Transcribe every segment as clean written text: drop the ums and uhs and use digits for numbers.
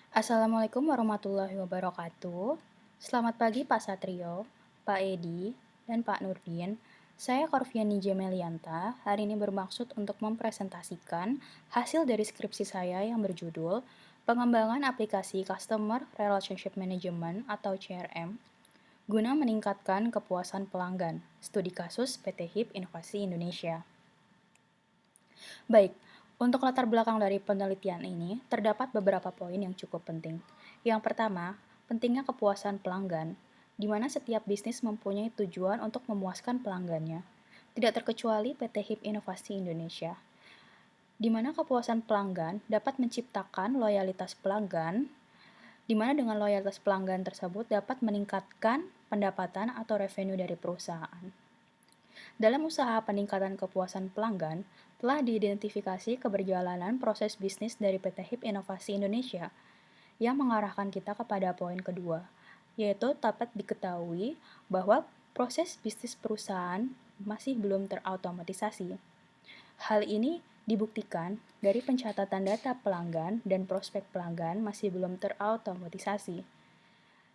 Assalamualaikum warahmatullahi wabarakatuh. Selamat pagi Pak Satrio, Pak Edi, dan Pak Nurdin. Saya Korviani Jemelianta. Hari ini bermaksud untuk mempresentasikan hasil dari skripsi saya yang berjudul Pengembangan Aplikasi Customer Relationship Management atau CRM guna meningkatkan kepuasan pelanggan. Studi kasus PT HIP Inovasi Indonesia. Baik, untuk latar belakang dari penelitian ini, terdapat beberapa poin yang cukup penting. Yang pertama, pentingnya kepuasan pelanggan, di mana setiap bisnis mempunyai tujuan untuk memuaskan pelanggannya. Tidak terkecuali PT HIP Inovasi Indonesia, di mana kepuasan pelanggan dapat menciptakan loyalitas pelanggan, di mana dengan loyalitas pelanggan tersebut dapat meningkatkan pendapatan atau revenue dari perusahaan. Dalam usaha peningkatan kepuasan pelanggan, telah diidentifikasi keberjalanan proses bisnis dari PT HIP Inovasi Indonesia yang mengarahkan kita kepada poin kedua, yaitu dapat diketahui bahwa proses bisnis perusahaan masih belum terautomatisasi. Hal ini dibuktikan dari pencatatan data pelanggan dan prospek pelanggan masih belum terautomatisasi,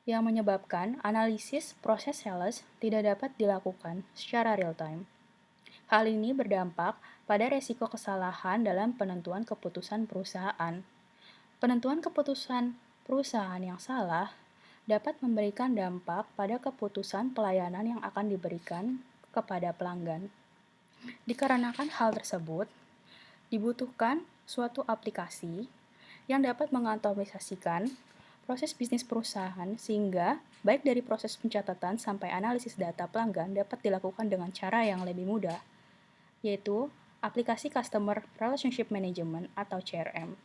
yang menyebabkan analisis proses sales tidak dapat dilakukan secara real-time. Hal ini berdampak pada resiko kesalahan dalam penentuan keputusan perusahaan. Penentuan keputusan perusahaan yang salah dapat memberikan dampak pada keputusan pelayanan yang akan diberikan kepada pelanggan. Dikarenakan hal tersebut, dibutuhkan suatu aplikasi yang dapat mengotomatisasikan proses bisnis perusahaan sehingga baik dari proses pencatatan sampai analisis data pelanggan dapat dilakukan dengan cara yang lebih mudah, yaitu aplikasi Customer Relationship Management atau CRM.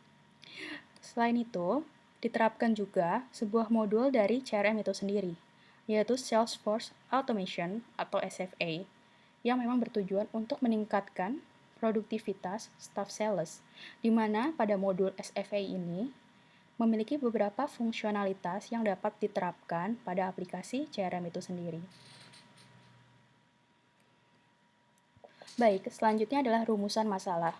Selain itu, diterapkan juga sebuah modul dari CRM itu sendiri, yaitu Salesforce Automation atau SFA, yang memang bertujuan untuk meningkatkan produktivitas staff sales, di mana pada modul SFA ini memiliki beberapa fungsionalitas yang dapat diterapkan pada aplikasi CRM itu sendiri. Baik, selanjutnya adalah rumusan masalah.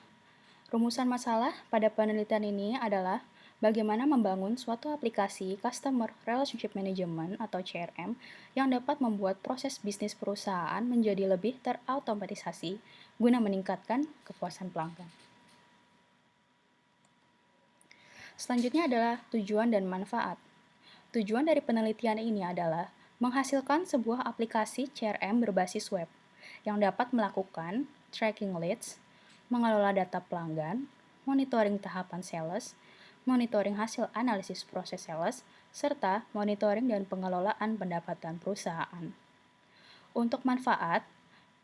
Rumusan masalah pada penelitian ini adalah bagaimana membangun suatu aplikasi Customer Relationship Management atau CRM yang dapat membuat proses bisnis perusahaan menjadi lebih terautomatisasi guna meningkatkan kepuasan pelanggan. Selanjutnya adalah tujuan dan manfaat. Tujuan dari penelitian ini adalah menghasilkan sebuah aplikasi CRM berbasis web yang dapat melakukan tracking leads, mengelola data pelanggan, monitoring tahapan sales, monitoring hasil analisis proses sales, serta monitoring dan pengelolaan pendapatan perusahaan. Untuk manfaat,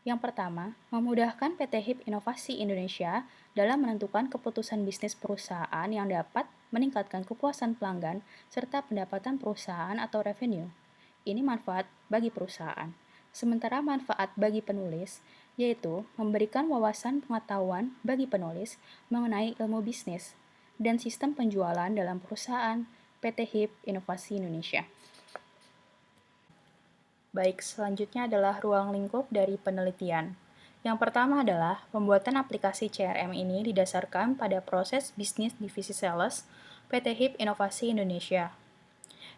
yang pertama, memudahkan PT HIP Inovasi Indonesia dalam menentukan keputusan bisnis perusahaan yang dapat meningkatkan kepuasan pelanggan serta pendapatan perusahaan atau revenue. Ini manfaat bagi perusahaan. Sementara manfaat bagi penulis, yaitu memberikan wawasan pengetahuan bagi penulis mengenai ilmu bisnis dan sistem penjualan dalam perusahaan PT HIP Inovasi Indonesia. Baik, selanjutnya adalah ruang lingkup dari penelitian. Yang pertama adalah pembuatan aplikasi CRM ini didasarkan pada proses bisnis divisi sales PT HIP Inovasi Indonesia.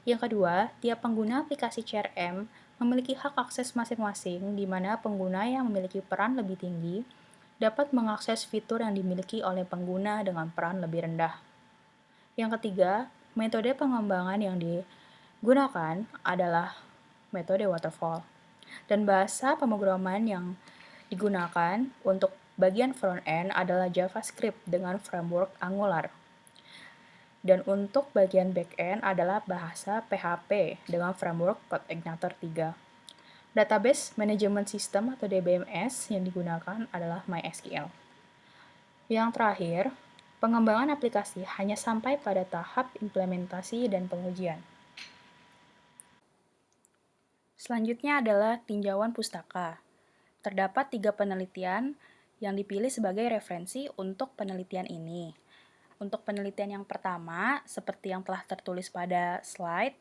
Yang kedua, tiap pengguna aplikasi CRM memiliki hak akses masing-masing di mana pengguna yang memiliki peran lebih tinggi dapat mengakses fitur yang dimiliki oleh pengguna dengan peran lebih rendah. Yang ketiga, metode pengembangan yang digunakan adalah metode waterfall. Dan bahasa pemrograman yang digunakan untuk bagian front-end adalah JavaScript dengan framework Angular. Dan untuk bagian back-end adalah bahasa PHP dengan framework CodeIgniter 3. Database Management System atau DBMS yang digunakan adalah MySQL. Yang terakhir, pengembangan aplikasi hanya sampai pada tahap implementasi dan pengujian. Selanjutnya adalah tinjauan pustaka. Terdapat 3 penelitian yang dipilih sebagai referensi untuk penelitian ini. Untuk penelitian yang pertama, seperti yang telah tertulis pada slide,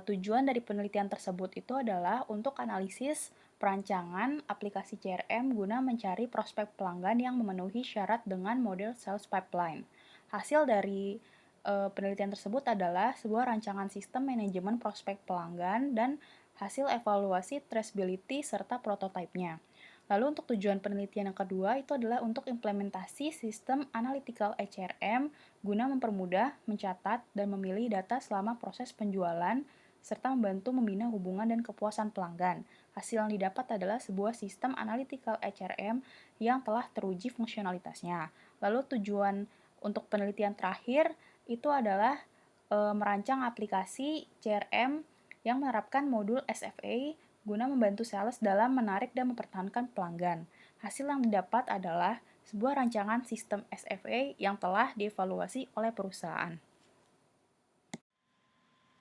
tujuan dari penelitian tersebut itu adalah untuk analisis perancangan aplikasi CRM guna mencari prospek pelanggan yang memenuhi syarat dengan model sales pipeline. Hasil dari penelitian tersebut adalah sebuah rancangan sistem manajemen prospek pelanggan dan hasil evaluasi traceability serta prototipenya. Lalu untuk tujuan penelitian yang kedua itu adalah untuk implementasi sistem analytical HRM guna mempermudah, mencatat, dan memilih data selama proses penjualan serta membantu membina hubungan dan kepuasan pelanggan. Hasil yang didapat adalah sebuah sistem analytical HRM yang telah teruji fungsionalitasnya. Lalu tujuan untuk penelitian terakhir itu adalah merancang aplikasi CRM yang menerapkan modul SFA guna membantu sales dalam menarik dan mempertahankan pelanggan. Hasil yang didapat adalah sebuah rancangan sistem SFA yang telah dievaluasi oleh perusahaan.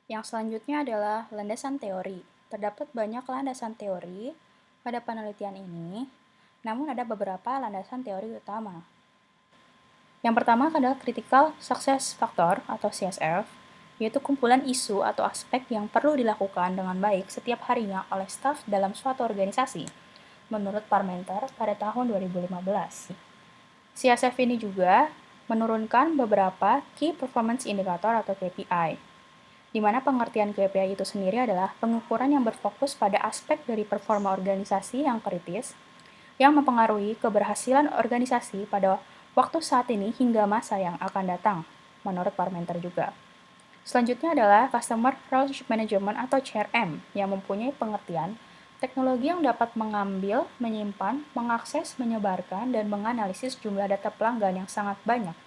Yang selanjutnya adalah landasan teori. Terdapat banyak landasan teori pada penelitian ini, namun ada beberapa landasan teori utama. Yang pertama adalah Critical Success Factor atau CSF, yaitu kumpulan isu atau aspek yang perlu dilakukan dengan baik setiap harinya oleh staf dalam suatu organisasi, menurut Parmenter pada tahun 2015. CSF ini juga menurunkan beberapa Key Performance Indicator atau KPI, di mana pengertian KPI itu sendiri adalah pengukuran yang berfokus pada aspek dari performa organisasi yang kritis, yang mempengaruhi keberhasilan organisasi pada waktu saat ini hingga masa yang akan datang, menurut Parmenter juga. Selanjutnya adalah Customer Relationship Management atau CRM, yang mempunyai pengertian teknologi yang dapat mengambil, menyimpan, mengakses, menyebarkan, dan menganalisis jumlah data pelanggan yang sangat banyak.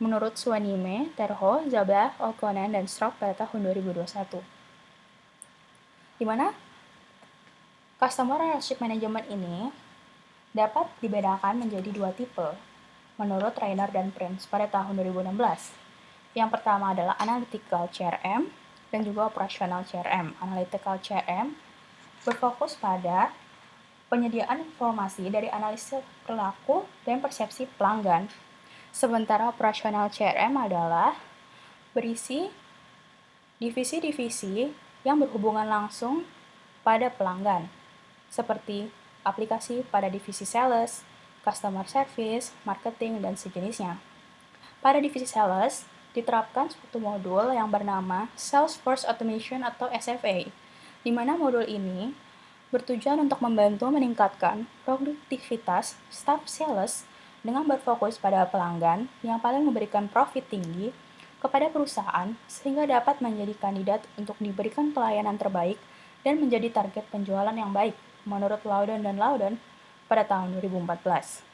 Menurut Swanime, Terho, Zablah, O'Connor, dan Stroop pada tahun 2021. Di mana Customer Relationship Management ini dapat dibedakan menjadi dua tipe, menurut Rainer dan Prince pada tahun 2016. Yang pertama adalah Analytical CRM dan juga Operational CRM. Analytical CRM berfokus pada penyediaan informasi dari analisis perilaku dan persepsi pelanggan. Sementara Operational CRM adalah berisi divisi-divisi yang berhubungan langsung pada pelanggan, seperti aplikasi pada divisi sales, customer service, marketing, dan sejenisnya. Pada divisi sales, diterapkan suatu modul yang bernama Salesforce Automation atau SFA, di mana modul ini bertujuan untuk membantu meningkatkan produktivitas staf sales dengan berfokus pada pelanggan yang paling memberikan profit tinggi kepada perusahaan sehingga dapat menjadi kandidat untuk diberikan pelayanan terbaik dan menjadi target penjualan yang baik, menurut Loudon dan Loudon pada tahun 2014.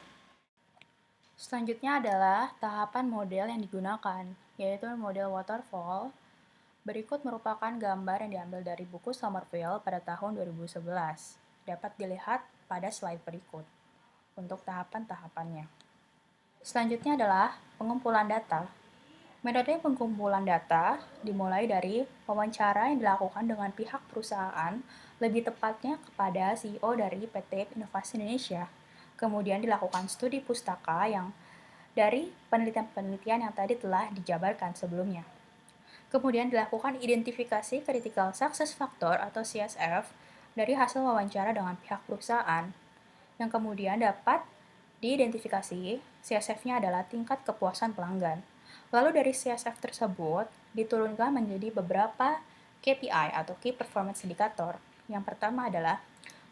Selanjutnya adalah tahapan model yang digunakan, yaitu model waterfall. Berikut merupakan gambar yang diambil dari buku Somerville pada tahun 2011. Dapat dilihat pada slide berikut untuk tahapan-tahapannya. Selanjutnya adalah pengumpulan data. Metode pengumpulan data dimulai dari wawancara yang dilakukan dengan pihak perusahaan, lebih tepatnya kepada CEO dari PT Inovasi Indonesia. Kemudian dilakukan studi pustaka yang dari penelitian-penelitian yang tadi telah dijabarkan sebelumnya. Kemudian dilakukan identifikasi Critical Success Factor atau CSF dari hasil wawancara dengan pihak perusahaan, yang kemudian dapat diidentifikasi. CSF-nya adalah tingkat kepuasan pelanggan. Lalu dari CSF tersebut diturunkan menjadi beberapa KPI atau Key Performance Indicator. Yang pertama adalah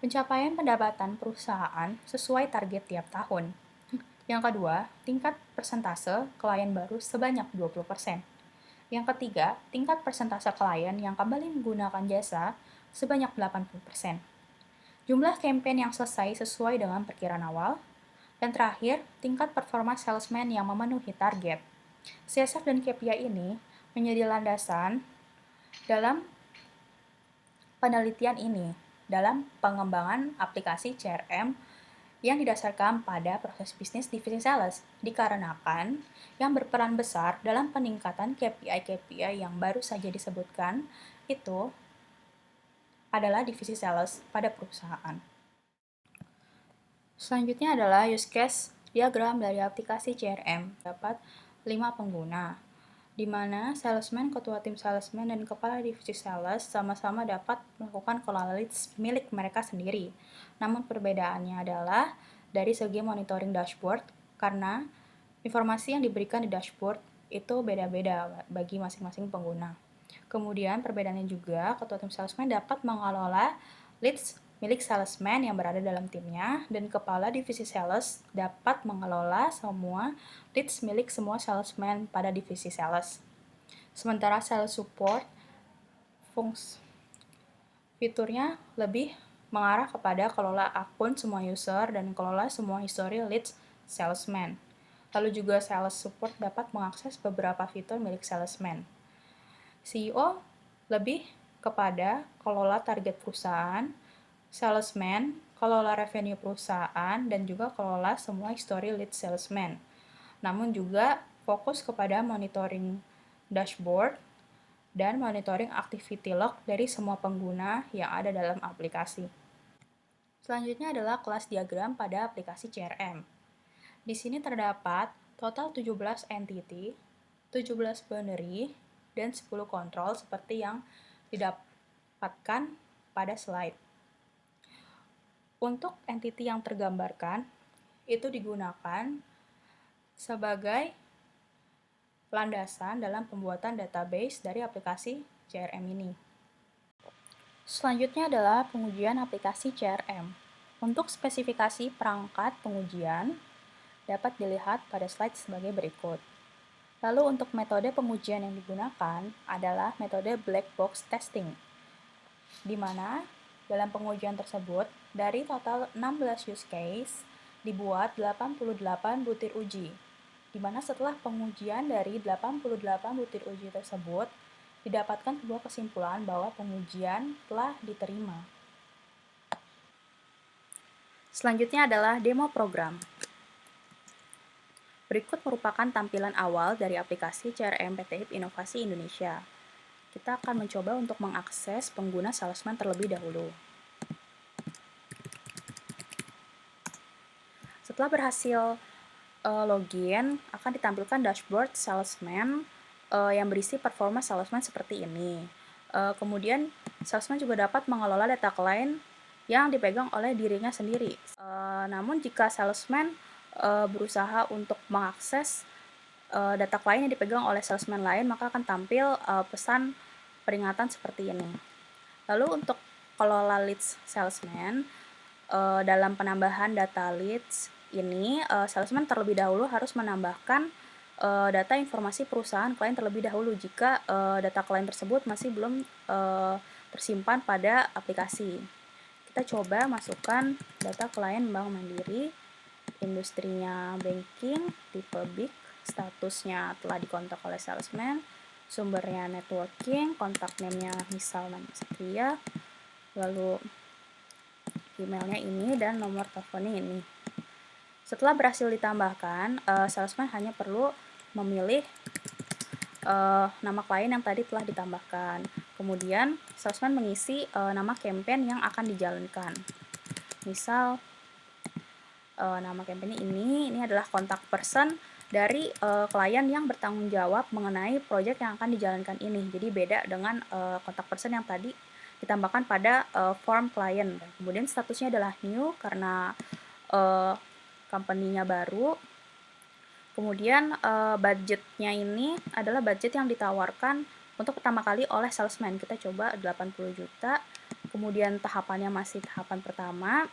pencapaian pendapatan perusahaan sesuai target tiap tahun. Yang kedua, tingkat persentase klien baru sebanyak 20%. Yang ketiga, tingkat persentase klien yang kembali menggunakan jasa sebanyak 80%. Jumlah campaign yang selesai sesuai dengan perkiraan awal. Dan terakhir, tingkat performa salesman yang memenuhi target. CSF dan KPI ini menjadi landasan dalam penelitian ini, dalam pengembangan aplikasi CRM yang didasarkan pada proses bisnis divisi sales, dikarenakan yang berperan besar dalam peningkatan KPI-KPI yang baru saja disebutkan itu adalah divisi sales pada perusahaan. Selanjutnya adalah use case diagram dari aplikasi CRM. Dapat 5 pengguna, di mana salesman, ketua tim salesman, dan kepala divisi sales sama-sama dapat melakukan collaterals milik mereka sendiri. Namun perbedaannya adalah dari segi monitoring dashboard, karena informasi yang diberikan di dashboard itu beda-beda bagi masing-masing pengguna. Kemudian perbedaannya juga, ketua tim salesman dapat mengelola leads milik salesman yang berada dalam timnya, dan kepala divisi sales dapat mengelola semua leads milik semua salesman pada divisi sales. Sementara sales support, fiturnya lebih mengarah kepada kelola akun semua user dan kelola semua histori leads salesman. Lalu juga sales support dapat mengakses beberapa fitur milik salesman. CEO lebih kepada kelola target perusahaan, salesman, kelola revenue perusahaan, dan juga kelola semua history lead salesman. Namun juga fokus kepada monitoring dashboard dan monitoring activity log dari semua pengguna yang ada dalam aplikasi. Selanjutnya adalah kelas diagram pada aplikasi CRM. Di sini terdapat total 17 entity, 17 binary, dan 10 kontrol seperti yang didapatkan pada slide. Untuk entity yang tergambarkan, itu digunakan sebagai landasan dalam pembuatan database dari aplikasi CRM ini. Selanjutnya adalah pengujian aplikasi CRM. Untuk spesifikasi perangkat pengujian, dapat dilihat pada slide sebagai berikut. Lalu untuk metode pengujian yang digunakan adalah metode black box testing, di mana dalam pengujian tersebut, dari total 16 use case, dibuat 88 butir uji, di mana setelah pengujian dari 88 butir uji tersebut, didapatkan sebuah kesimpulan bahwa pengujian telah diterima. Selanjutnya adalah demo program. Berikut merupakan tampilan awal dari aplikasi CRM PT HIP Inovasi Indonesia. Kita akan mencoba untuk mengakses pengguna salesman terlebih dahulu. Setelah berhasil login, akan ditampilkan dashboard salesman yang berisi performa salesman seperti ini. Kemudian, salesman juga dapat mengelola data klien yang dipegang oleh dirinya sendiri. Namun, jika salesman berusaha untuk mengakses data klien yang dipegang oleh salesman lain, maka akan tampil pesan peringatan seperti ini. Lalu untuk kelola leads salesman, dalam penambahan data leads ini, salesman terlebih dahulu harus menambahkan data informasi perusahaan klien terlebih dahulu jika data klien tersebut masih belum tersimpan pada aplikasi. Kita coba masukkan data klien Bank Mandiri, industrinya banking, tipe big, statusnya telah dikontak oleh salesman, sumbernya networking, kontak name-nya misal nama Satria, lalu emailnya ini, dan nomor teleponnya ini. Setelah berhasil ditambahkan, salesman hanya perlu memilih nama klien yang tadi telah ditambahkan. Kemudian, salesman mengisi nama campaign yang akan dijalankan. Misal, nama campaign ini adalah kontak person dari klien yang bertanggung jawab mengenai proyek yang akan dijalankan ini. Jadi beda dengan kontak person yang tadi ditambahkan pada form klien. Kemudian statusnya adalah new karena company-nya baru. Kemudian budgetnya ini adalah budget yang ditawarkan untuk pertama kali oleh salesman. Kita coba 80 juta. Kemudian tahapannya masih tahapan pertama,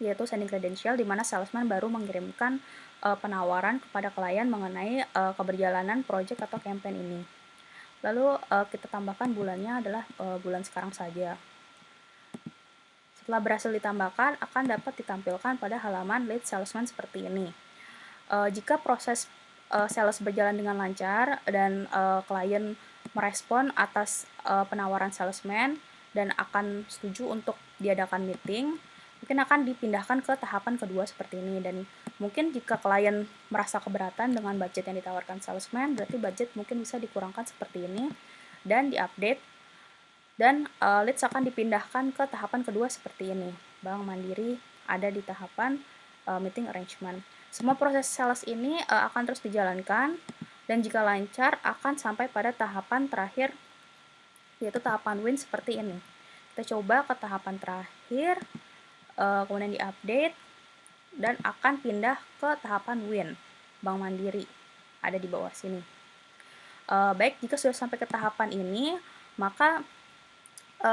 yaitu sending credential, di mana salesman baru mengirimkan penawaran kepada klien mengenai keberjalanan project atau campaign ini. Lalu kita tambahkan bulannya adalah bulan sekarang saja. Setelah berhasil ditambahkan, akan dapat ditampilkan pada halaman lead salesman seperti ini. Jika proses sales berjalan dengan lancar dan klien merespon atas penawaran salesman dan akan setuju untuk diadakan meeting, mungkin akan dipindahkan ke tahapan kedua seperti ini. Dan mungkin jika klien merasa keberatan dengan budget yang ditawarkan salesman, berarti budget mungkin bisa dikurangkan seperti ini dan diupdate, dan leads akan dipindahkan ke tahapan kedua seperti ini. Bank Mandiri ada di tahapan meeting arrangement. Semua proses sales ini akan terus dijalankan, dan jika lancar akan sampai pada tahapan terakhir, yaitu tahapan win seperti ini. Kita coba ke tahapan terakhir, kemudian diupdate, dan akan pindah ke tahapan win, Bank Mandiri. ada di bawah sini. Baik, jika sudah sampai ke tahapan ini, maka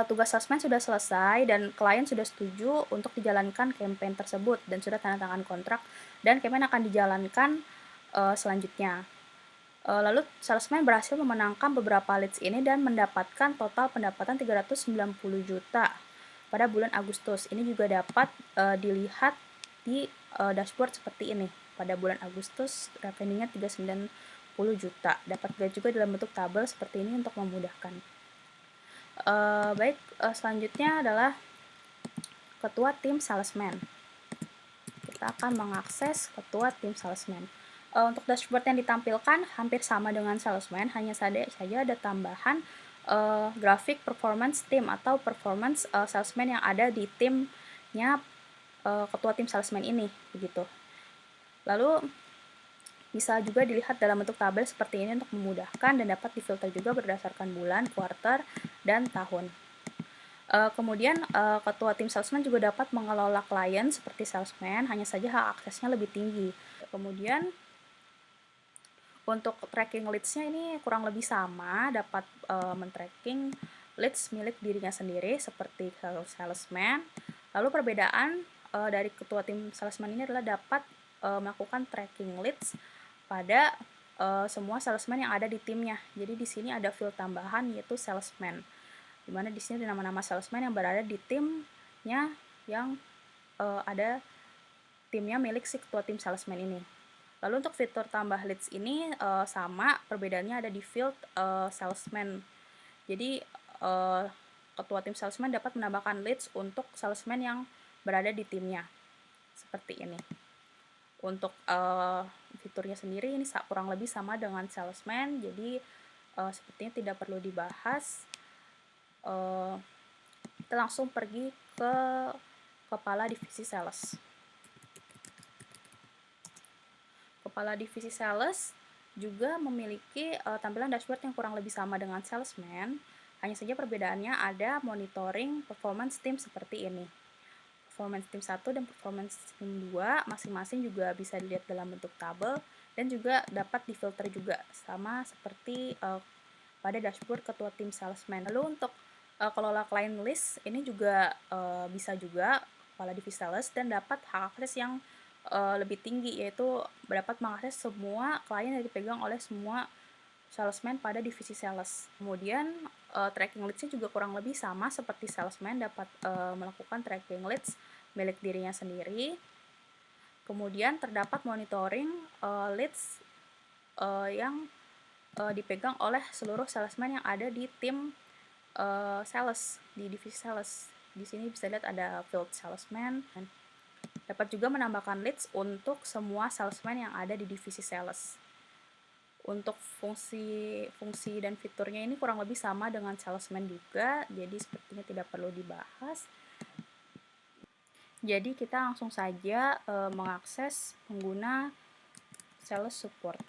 tugas salesman sudah selesai dan klien sudah setuju untuk dijalankan campaign tersebut dan sudah tanda tangan kontrak dan campaign akan dijalankan selanjutnya. Lalu salesman berhasil memenangkan beberapa leads ini dan mendapatkan total pendapatan 390 juta pada bulan Agustus. Ini juga dapat dilihat di dashboard seperti ini. Pada bulan Agustus revenue-nya 390 juta. Dapat dilihat juga dalam bentuk tabel seperti ini untuk memudahkan. Baik, selanjutnya adalah ketua tim salesman. Kita akan mengakses ketua tim salesman. Untuk dashboard yang ditampilkan hampir sama dengan salesman, hanya saja ada tambahan grafik performance team atau performance salesman yang ada di timnya ketua tim salesman ini, begitu. Lalu bisa juga dilihat dalam bentuk tabel seperti ini untuk memudahkan dan dapat difilter juga berdasarkan bulan, quarter, dan tahun. Kemudian ketua tim salesman juga dapat mengelola klien seperti salesman, hanya saja hak aksesnya lebih tinggi. Kemudian untuk tracking leads-nya ini kurang lebih sama, dapat men-tracking leads milik dirinya sendiri seperti salesman. Lalu perbedaan dari ketua tim salesman ini adalah dapat melakukan tracking leads pada semua salesman yang ada di timnya. Jadi di sini ada field tambahan yaitu salesman, di mana di sini ada nama-nama salesman yang berada di timnya yang ada timnya milik si ketua tim salesman ini. Lalu untuk fitur tambah leads ini sama, perbedaannya ada di field salesman. Jadi ketua tim salesman dapat menambahkan leads untuk salesman yang berada di timnya. Seperti ini. Untuk fiturnya sendiri ini kurang lebih sama dengan salesman, jadi sepertinya tidak perlu dibahas. Kita langsung pergi ke kepala divisi sales. Kepala divisi sales juga memiliki tampilan dashboard yang kurang lebih sama dengan salesman, hanya saja perbedaannya ada monitoring performance team seperti ini. Performance team 1 dan performance team 2 masing-masing juga bisa dilihat dalam bentuk tabel dan juga dapat difilter juga sama seperti pada dashboard ketua tim salesman. Lalu untuk kelola client list ini juga bisa juga kepala divisi sales dan dapat hak akses yang lebih tinggi, yaitu dapat mengakses semua klien yang dipegang oleh semua salesman pada divisi sales. Kemudian tracking leads-nya juga kurang lebih sama seperti salesman, dapat melakukan tracking leads milik dirinya sendiri. Kemudian terdapat monitoring leads yang dipegang oleh seluruh salesman yang ada di tim sales, di divisi sales. Di sini bisa lihat ada field salesman. Dapat juga menambahkan leads untuk semua salesman yang ada di divisi sales. Untuk fungsi dan fiturnya ini kurang lebih sama dengan salesman juga, jadi sepertinya tidak perlu dibahas. Jadi kita langsung saja mengakses pengguna sales support.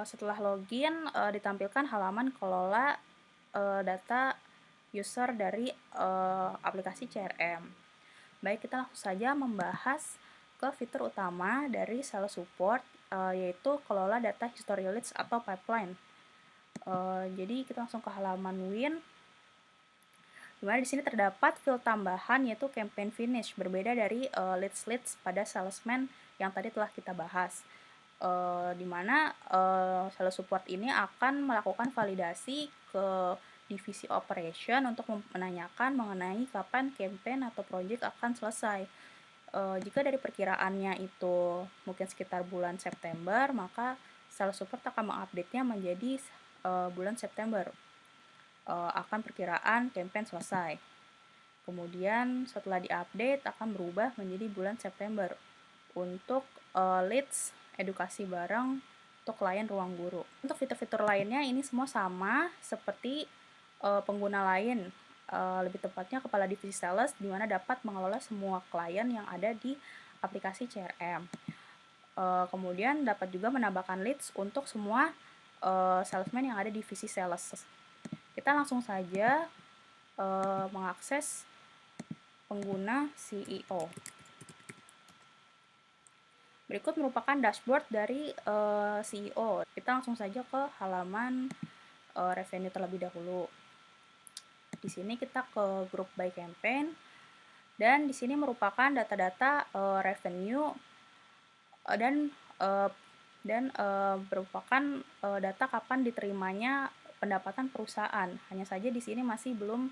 Setelah login, ditampilkan halaman kelola data user dari aplikasi CRM. Baik, kita langsung saja membahas ke fitur utama dari sales support, yaitu kelola data history leads atau pipeline. Jadi kita langsung ke halaman Win, dimana di sini terdapat field tambahan yaitu campaign finish, berbeda dari leads pada salesman yang tadi telah kita bahas. Dimana sales support ini akan melakukan validasi ke divisi operation untuk menanyakan mengenai kapan campaign atau project akan selesai. Jika dari perkiraannya itu mungkin sekitar bulan September, maka sales support akan mengupdate-nya menjadi bulan September. Akan perkiraan campaign selesai. Kemudian setelah diupdate akan berubah menjadi bulan September untuk leads edukasi bareng untuk klien ruang guru. Untuk fitur-fitur lainnya ini semua sama seperti pengguna lain, lebih tepatnya kepala divisi sales, di mana dapat mengelola semua klien yang ada di aplikasi CRM. Kemudian dapat juga menambahkan leads untuk semua salesman yang ada di divisi sales. Kita langsung saja mengakses pengguna CEO. Berikut merupakan dashboard dari CEO. Kita langsung saja ke halaman revenue terlebih dahulu. Di sini kita ke group by campaign, dan di sini merupakan data-data revenue dan merupakan data kapan diterimanya pendapatan perusahaan. Hanya saja di sini masih belum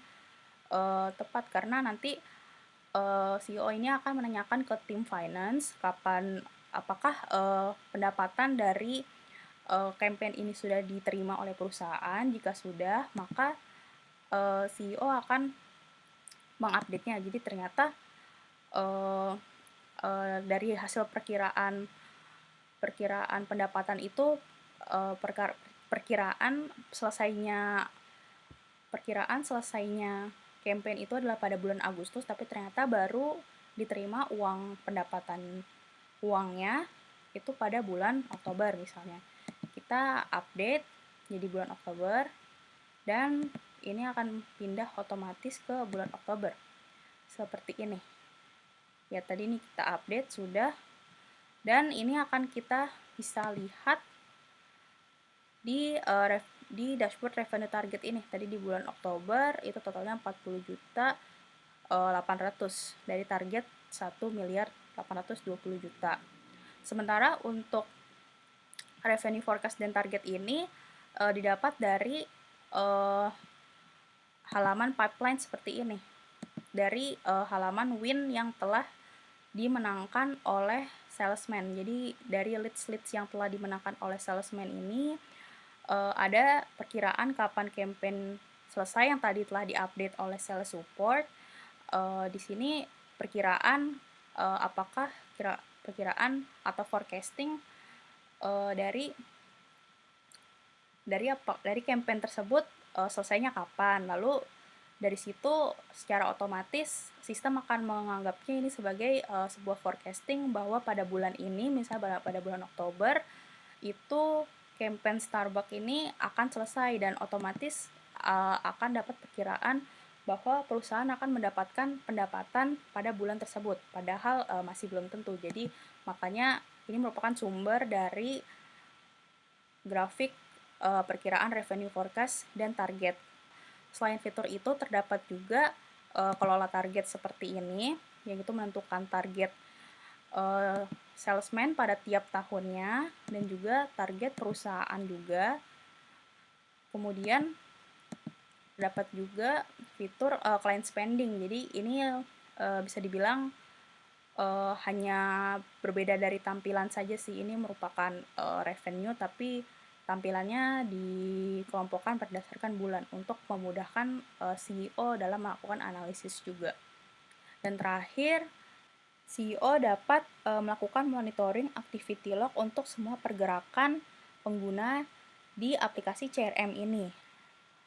tepat karena nanti CEO ini akan menanyakan ke tim finance apakah pendapatan dari campaign ini sudah diterima oleh perusahaan. Jika sudah, maka CEO akan mengupdate-nya. Jadi ternyata dari hasil perkiraan pendapatan itu perkiraan selesainya campaign itu adalah pada bulan Agustus, tapi ternyata baru diterima uangnya itu pada bulan Oktober misalnya. Kita update jadi bulan Oktober, dan ini akan pindah otomatis ke bulan Oktober seperti ini. Ya, tadi ini kita update sudah, dan ini akan kita bisa lihat di dashboard revenue target ini. Tadi di bulan Oktober itu totalnya 40.800.000 dari target 1.820.000.000. Sementara untuk revenue forecast dan target ini didapat dari halaman pipeline seperti ini, dari halaman win yang telah dimenangkan oleh salesman. Jadi dari leads yang telah dimenangkan oleh salesman ini ada perkiraan kapan campaign selesai yang tadi telah diupdate oleh sales support. Di sini perkiraan perkiraan atau forecasting dari campaign tersebut selesainya kapan. Lalu dari situ secara otomatis sistem akan menganggapnya ini sebagai sebuah forecasting bahwa pada bulan ini, misalnya pada bulan Oktober, itu campaign Starbucks ini akan selesai, dan otomatis akan dapat perkiraan bahwa perusahaan akan mendapatkan pendapatan pada bulan tersebut, padahal masih belum tentu. Jadi makanya ini merupakan sumber dari grafik perkiraan revenue forecast dan target. Selain fitur itu, terdapat juga kelola target seperti ini, yaitu menentukan target salesman pada tiap tahunnya dan juga target perusahaan juga. Kemudian dapat juga fitur client spending. Jadi ini bisa dibilang hanya berbeda dari tampilan saja sih. Ini merupakan revenue, tapi tampilannya dikelompokkan berdasarkan bulan untuk memudahkan CEO dalam melakukan analisis juga. Dan terakhir, CEO dapat melakukan monitoring activity log untuk semua pergerakan pengguna di aplikasi CRM ini.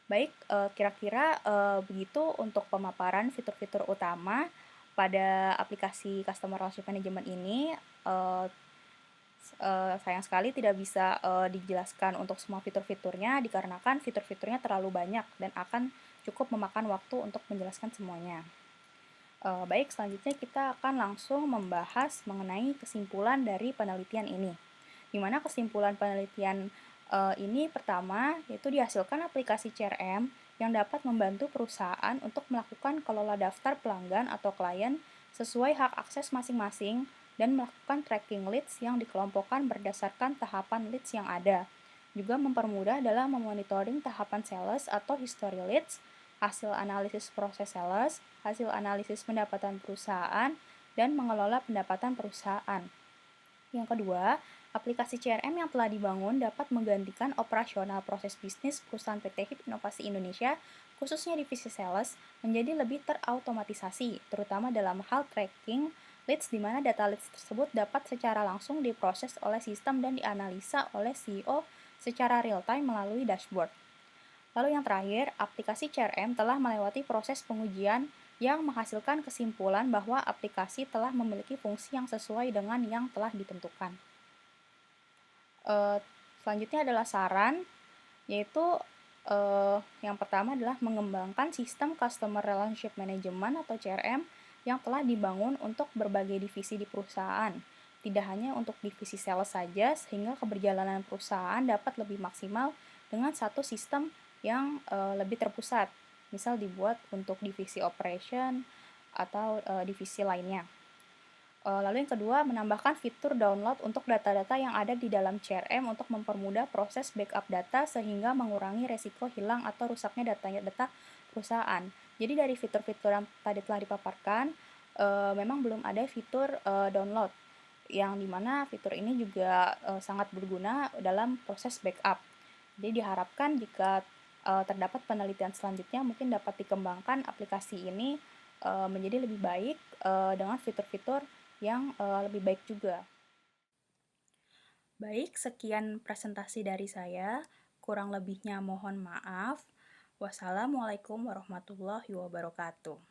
Baik, kira-kira begitu untuk pemaparan fitur-fitur utama pada aplikasi Customer Relationship Management ini. Sayang sekali tidak bisa dijelaskan untuk semua fitur-fiturnya, dikarenakan fitur-fiturnya terlalu banyak dan akan cukup memakan waktu untuk menjelaskan semuanya. Baik, selanjutnya kita akan langsung membahas mengenai kesimpulan dari penelitian ini. Di mana kesimpulan penelitian ini pertama, yaitu dihasilkan aplikasi CRM yang dapat membantu perusahaan untuk melakukan kelola daftar pelanggan atau klien sesuai hak akses masing-masing dan melakukan tracking leads yang dikelompokkan berdasarkan tahapan leads yang ada. Juga mempermudah dalam memonitoring tahapan sales atau history leads, hasil analisis proses sales, hasil analisis pendapatan perusahaan, dan mengelola pendapatan perusahaan. Yang kedua, aplikasi CRM yang telah dibangun dapat menggantikan operasional proses bisnis perusahaan PT HIP Inovasi Indonesia, khususnya divisi sales, menjadi lebih terautomatisasi, terutama dalam hal tracking leads, di mana data leads tersebut dapat secara langsung diproses oleh sistem dan dianalisa oleh CEO secara real-time melalui dashboard. Lalu yang terakhir, aplikasi CRM telah melewati proses pengujian yang menghasilkan kesimpulan bahwa aplikasi telah memiliki fungsi yang sesuai dengan yang telah ditentukan. Selanjutnya adalah saran, yaitu yang pertama adalah mengembangkan sistem Customer Relationship Management atau CRM yang telah dibangun untuk berbagai divisi di perusahaan. tidak hanya untuk divisi sales saja, sehingga keberjalanan perusahaan dapat lebih maksimal dengan satu sistem yang lebih terpusat. Misal dibuat untuk divisi operation atau divisi lainnya. Lalu yang kedua, menambahkan fitur download untuk data-data yang ada di dalam CRM untuk mempermudah proses backup data sehingga mengurangi resiko hilang atau rusaknya data perusahaan. Jadi dari fitur-fitur yang tadi telah dipaparkan, memang belum ada fitur download, yang dimana fitur ini juga sangat berguna dalam proses backup. Jadi diharapkan jika terdapat penelitian selanjutnya, mungkin dapat dikembangkan aplikasi ini menjadi lebih baik dengan fitur-fitur yang lebih baik juga. Baik, sekian presentasi dari saya. Kurang lebihnya mohon maaf. Wassalamualaikum warahmatullahi wabarakatuh.